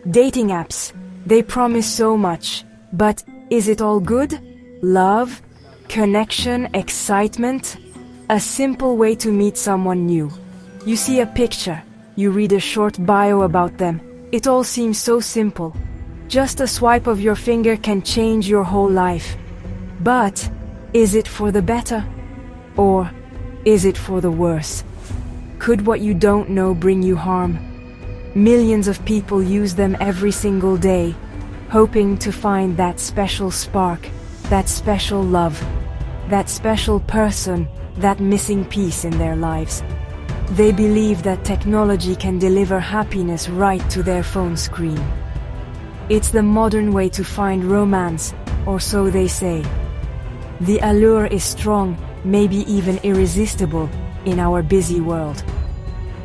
Dating apps, they promise so much, but is it all good? Love, connection, excitement? A simple way to meet someone new. You see a picture, you read a short bio about them. It all seems so simple. Just a swipe of your finger can change your whole life. But is it for the better? Or is it for the worse? Could what you don't know bring you harm? Millions of people use them every single day, hoping to find that special spark, that special love, that special person, that missing piece in their lives. They believe that technology can deliver happiness right to their phone screen. It's the modern way to find romance, or so they say. The allure is strong, maybe even irresistible, in our busy world.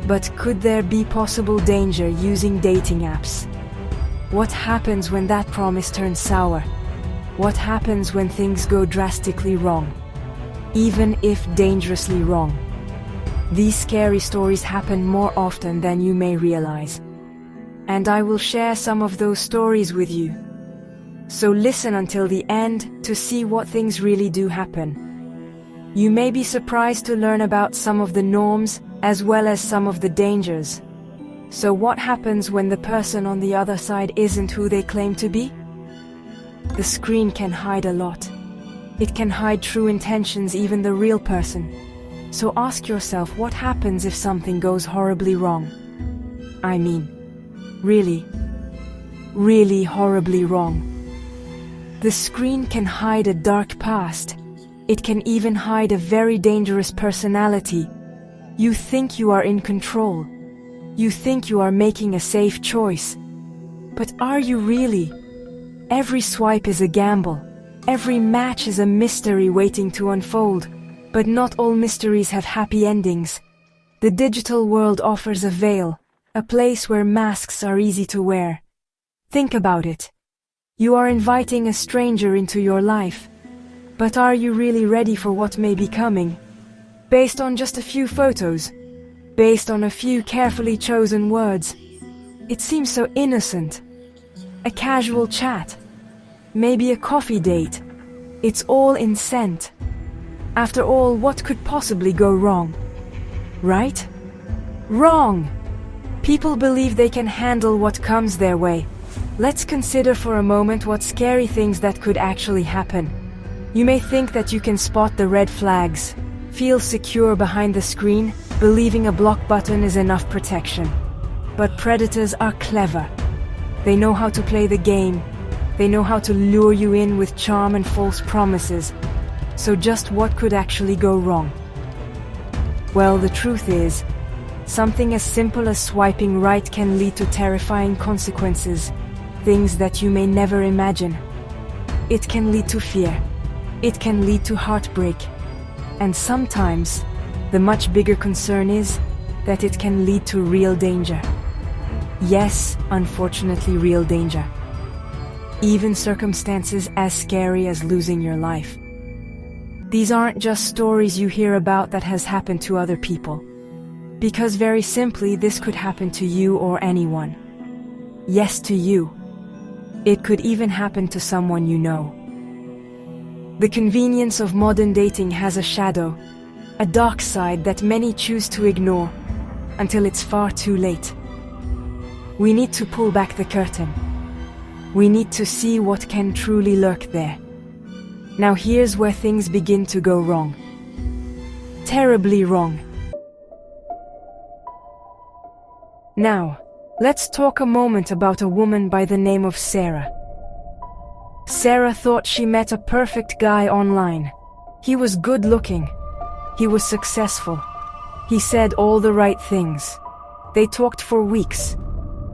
But could there be possible danger using dating apps? What happens when that promise turns sour? What happens when things go drastically wrong? Even if dangerously wrong. These scary stories happen more often than you may realize. And I will share some of those stories with you. So listen until the end to see what things really do happen. You may be surprised to learn about some of the norms as well as some of the dangers. So what happens when the person on the other side isn't who they claim to be? The screen can hide a lot. It can hide true intentions, even the real person. So ask yourself, what happens if something goes horribly wrong? I mean, really horribly wrong. The screen can hide a dark past. It can even hide a very dangerous personality. You think you are in control. You think you are making a safe choice. But are you really? Every swipe is a gamble. Every match is a mystery waiting to unfold. But not all mysteries have happy endings. The digital world offers a veil, a place where masks are easy to wear. Think about it. You are inviting a stranger into your life. But are you really ready for what may be coming? Based on just a few photos, based on a few carefully chosen words. It seems so innocent. A casual chat, maybe a coffee date. It's all in scent. After all, what could possibly go wrong? Right? Wrong! People believe they can handle what comes their way. Let's consider for a moment what scary things that could actually happen. You may think that you can spot the red flags, feel secure behind the screen, believing a block button is enough protection. But predators are clever. They know how to play the game. They know how to lure you in with charm and false promises. So just what could actually go wrong? Well, the truth is, something as simple as swiping right can lead to terrifying consequences, things that you may never imagine. It can lead to fear. It can lead to heartbreak. And sometimes, the much bigger concern is that it can lead to real danger. Yes, unfortunately, real danger. Even circumstances as scary as losing your life. These aren't just stories you hear about that has happened to other people. Because very simply, this could happen to you or anyone. Yes, to you. It could even happen to someone you know. The convenience of modern dating has a shadow, a dark side that many choose to ignore until it's far too late. We need to pull back the curtain. We need to see what can truly lurk there. Now here's where things begin to go wrong. Terribly wrong. Now, let's talk a moment about a woman by the name of Sarah. Sarah thought she met a perfect guy online. He was good looking. He was successful. He said all the right things. They talked for weeks.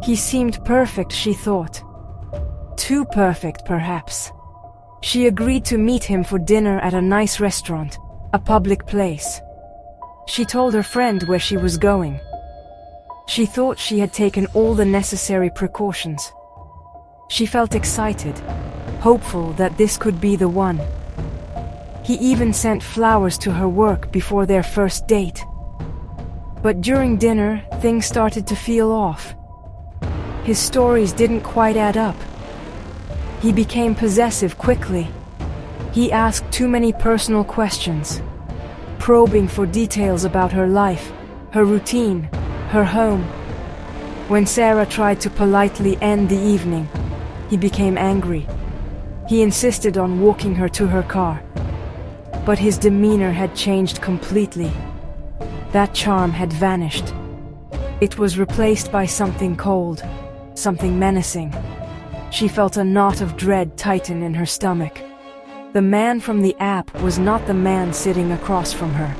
He seemed perfect, she thought. Too perfect, perhaps. She agreed to meet him for dinner at a nice restaurant, a public place. She told her friend where she was going. She thought she had taken all the necessary precautions. She felt excited, hopeful that this could be the one. He even sent flowers to her work before their first date. But during dinner, things started to feel off. His stories didn't quite add up. He became possessive quickly. He asked too many personal questions, probing for details about her life, her routine, her home. When Sarah tried to politely end the evening, he became angry. He insisted on walking her to her car. But his demeanor had changed completely. That charm had vanished. It was replaced by something cold, something menacing. She felt a knot of dread tighten in her stomach. The man from the app was not the man sitting across from her.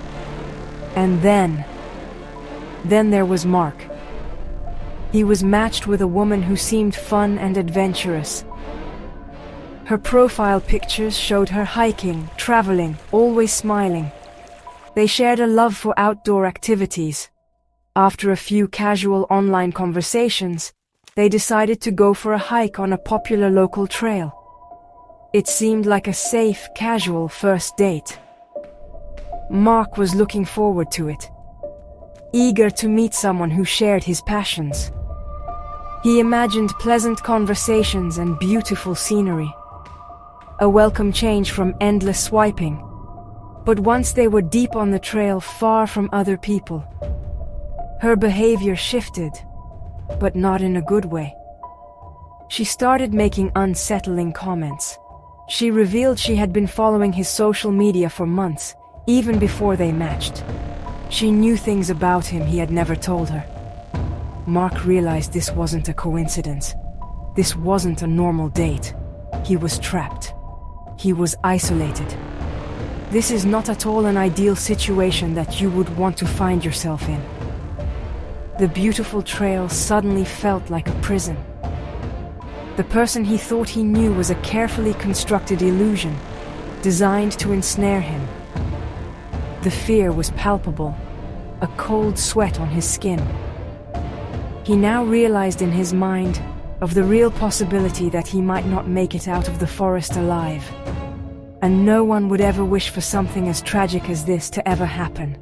And then there was Mark. He was matched with a woman who seemed fun and adventurous. Her profile pictures showed her hiking, traveling, always smiling. They shared a love for outdoor activities. After a few casual online conversations, they decided to go for a hike on a popular local trail. It seemed like a safe, casual first date. Mark was looking forward to it, eager to meet someone who shared his passions. He imagined pleasant conversations and beautiful scenery. A welcome change from endless swiping. But once they were deep on the trail, far from other people, her behavior shifted, but not in a good way. She started making unsettling comments. She revealed she had been following his social media for months, even before they matched. She knew things about him he had never told her. Mark realized this wasn't a coincidence. This wasn't a normal date. He was trapped. He was isolated. This is not at all an ideal situation that you would want to find yourself in. The beautiful trail suddenly felt like a prison. The person he thought he knew was a carefully constructed illusion, designed to ensnare him. The fear was palpable, a cold sweat on his skin. He now realized in his mind of the real possibility that he might not make it out of the forest alive. And no one would ever wish for something as tragic as this to ever happen.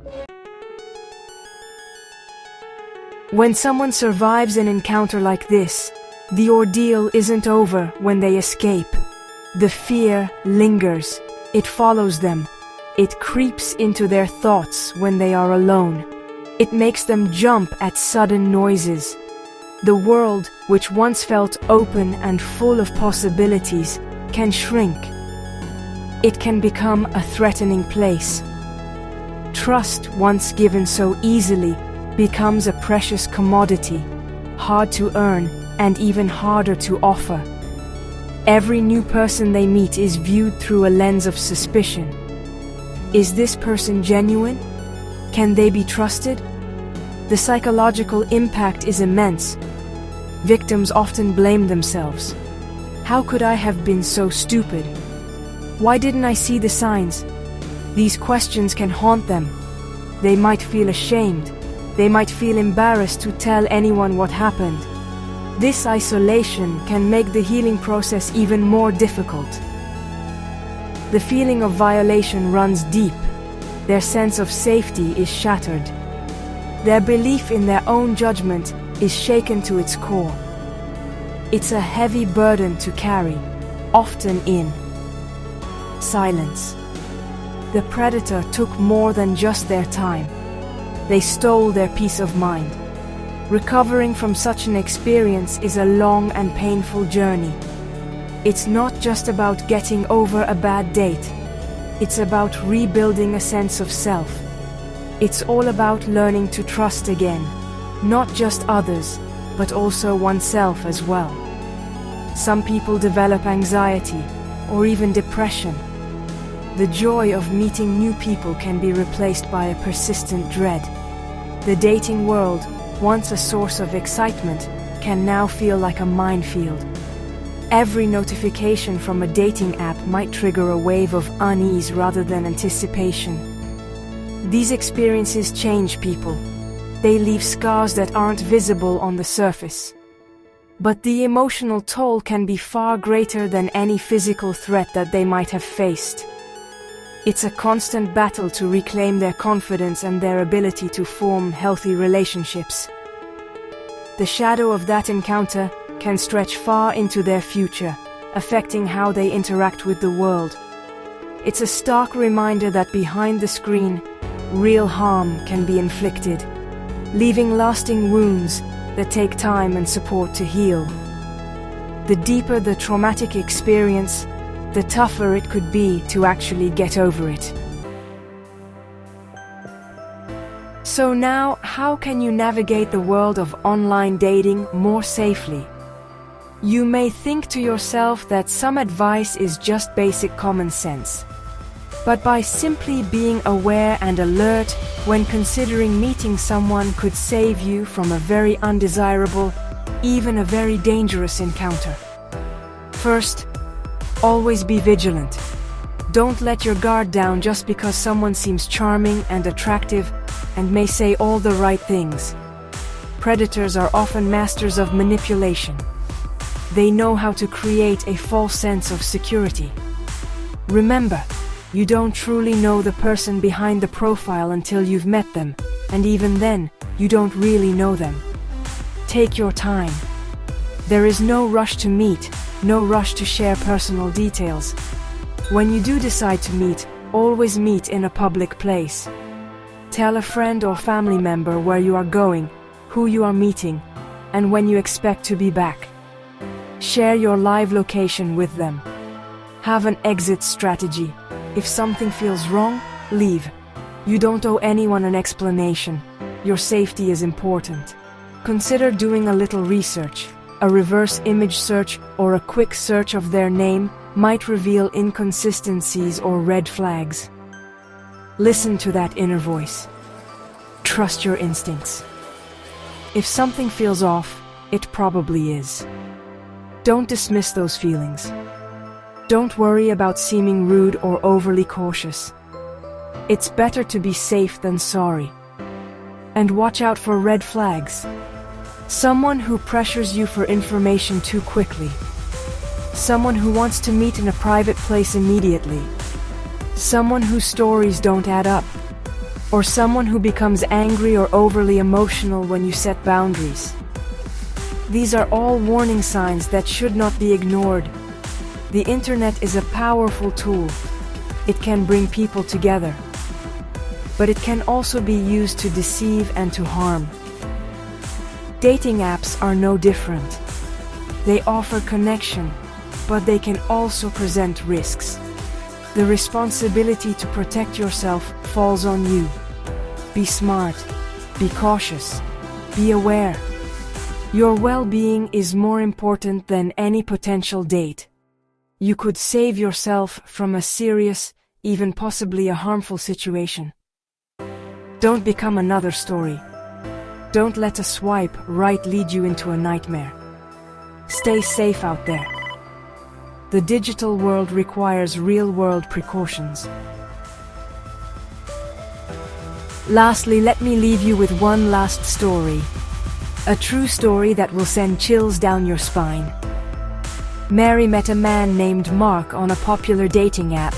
When someone survives an encounter like this, the ordeal isn't over when they escape. The fear lingers. It follows them. It creeps into their thoughts when they are alone. It makes them jump at sudden noises. The world, which once felt open and full of possibilities, can shrink. It can become a threatening place. Trust, once given so easily, becomes a precious commodity, hard to earn and even harder to offer. Every new person they meet is viewed through a lens of suspicion. Is this person genuine? Can they be trusted? The psychological impact is immense. Victims often blame themselves. How could I have been so stupid? Why didn't I see the signs? These questions can haunt them. They might feel ashamed. They might feel embarrassed to tell anyone what happened. This isolation can make the healing process even more difficult. The feeling of violation runs deep. Their sense of safety is shattered. Their belief in their own judgment is shaken to its core. It's a heavy burden to carry, often in silence. The predator took more than just their time. They stole their peace of mind. Recovering from such an experience is a long and painful journey. It's not just about getting over a bad date. It's about rebuilding a sense of self. It's all about learning to trust again, not just others, but also oneself as well. Some people develop anxiety or even depression. The joy of meeting new people can be replaced by a persistent dread. The dating world, once a source of excitement, can now feel like a minefield. Every notification from a dating app might trigger a wave of unease rather than anticipation. These experiences change people. They leave scars that aren't visible on the surface. But the emotional toll can be far greater than any physical threat that they might have faced. It's a constant battle to reclaim their confidence and their ability to form healthy relationships. the shadow of that encounter can stretch far into their future, affecting how they interact with the world. It's a stark reminder that behind the screen, real harm can be inflicted, leaving lasting wounds that take time and support to heal. The deeper the traumatic experience, the tougher it could be to actually get over it. So now, how can you navigate the world of online dating more safely? You may think to yourself that some advice is just basic common sense. But by simply being aware and alert when considering meeting someone could save you from a very undesirable, even a very dangerous encounter. First, always be vigilant. Don't let your guard down just because someone seems charming and attractive and may say all the right things. Predators are often masters of manipulation. They know how to create a false sense of security. Remember, you don't truly know the person behind the profile until you've met them, and even then, you don't really know them. Take your time. There is no rush to meet, no rush to share personal details. When you do decide to meet, always meet in a public place. Tell a friend or family member where you are going, who you are meeting, and when you expect to be back. Share your live location with them. Have an exit strategy. If something feels wrong, leave. You don't owe anyone an explanation. Your safety is important. Consider doing a little research. A reverse image search or a quick search of their name might reveal inconsistencies or red flags. Listen to that inner voice. Trust your instincts. If something feels off, it probably is. Don't dismiss those feelings. Don't worry about seeming rude or overly cautious. It's better to be safe than sorry. And watch out for red flags. Someone who pressures you for information too quickly. Someone who wants to meet in a private place immediately. Someone whose stories don't add up. Or someone who becomes angry or overly emotional when you set boundaries. These are all warning signs that should not be ignored. The internet is a powerful tool. It can bring people together. But it can also be used to deceive and to harm. Dating apps are no different. They offer connection, but they can also present risks. The responsibility to protect yourself falls on you. Be smart, be cautious, be aware. Your well-being is more important than any potential date. You could save yourself from a serious, even possibly a harmful situation. Don't become another story. Don't let a swipe right lead you into a nightmare. Stay safe out there. The digital world requires real-world precautions. Lastly, let me leave you with one last story. A true story that will send chills down your spine. Mary met a man named Mark on a popular dating app.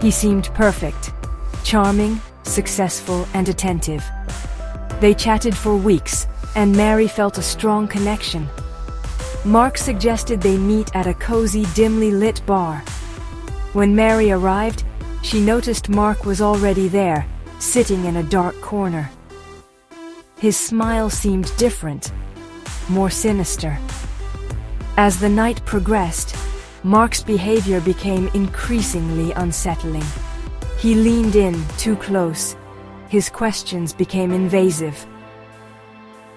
He seemed perfect, charming, successful, and attentive. They chatted for weeks, and Mary felt a strong connection. Mark suggested they meet at a cozy, dimly lit bar. When Mary arrived, she noticed Mark was already there, sitting in a dark corner. His smile seemed different, more sinister. As the night progressed, Mark's behavior became increasingly unsettling. He leaned in too close. His questions became invasive.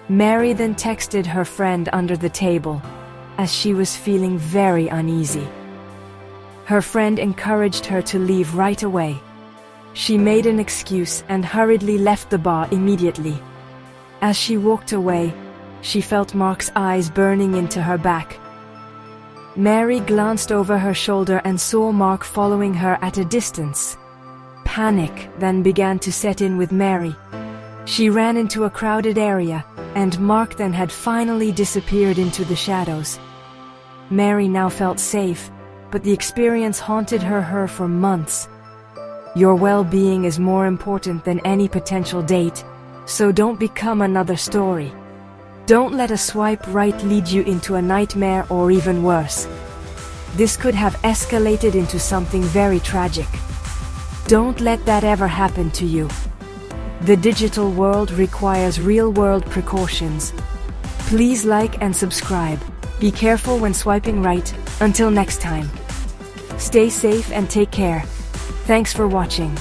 Mary then texted her friend under the table, as she was feeling very uneasy. Her friend encouraged her to leave right away. She made an excuse and hurriedly left the bar immediately. As she walked away, she felt Mark's eyes burning into her back. Mary glanced over her shoulder and saw Mark following her at a distance. Panic then began to set in with Mary. She ran into a crowded area, and Mark then had finally disappeared into the shadows. Mary now felt safe, but the experience haunted her for months. Your well-being is more important than any potential date, so don't become another story. Don't let a swipe right lead you into a nightmare or even worse. This could have escalated into something very tragic. Don't let that ever happen to you. The digital world requires real-world precautions. Please like and subscribe. Be careful when swiping right. Until next time. Stay safe and take care. Thanks for watching.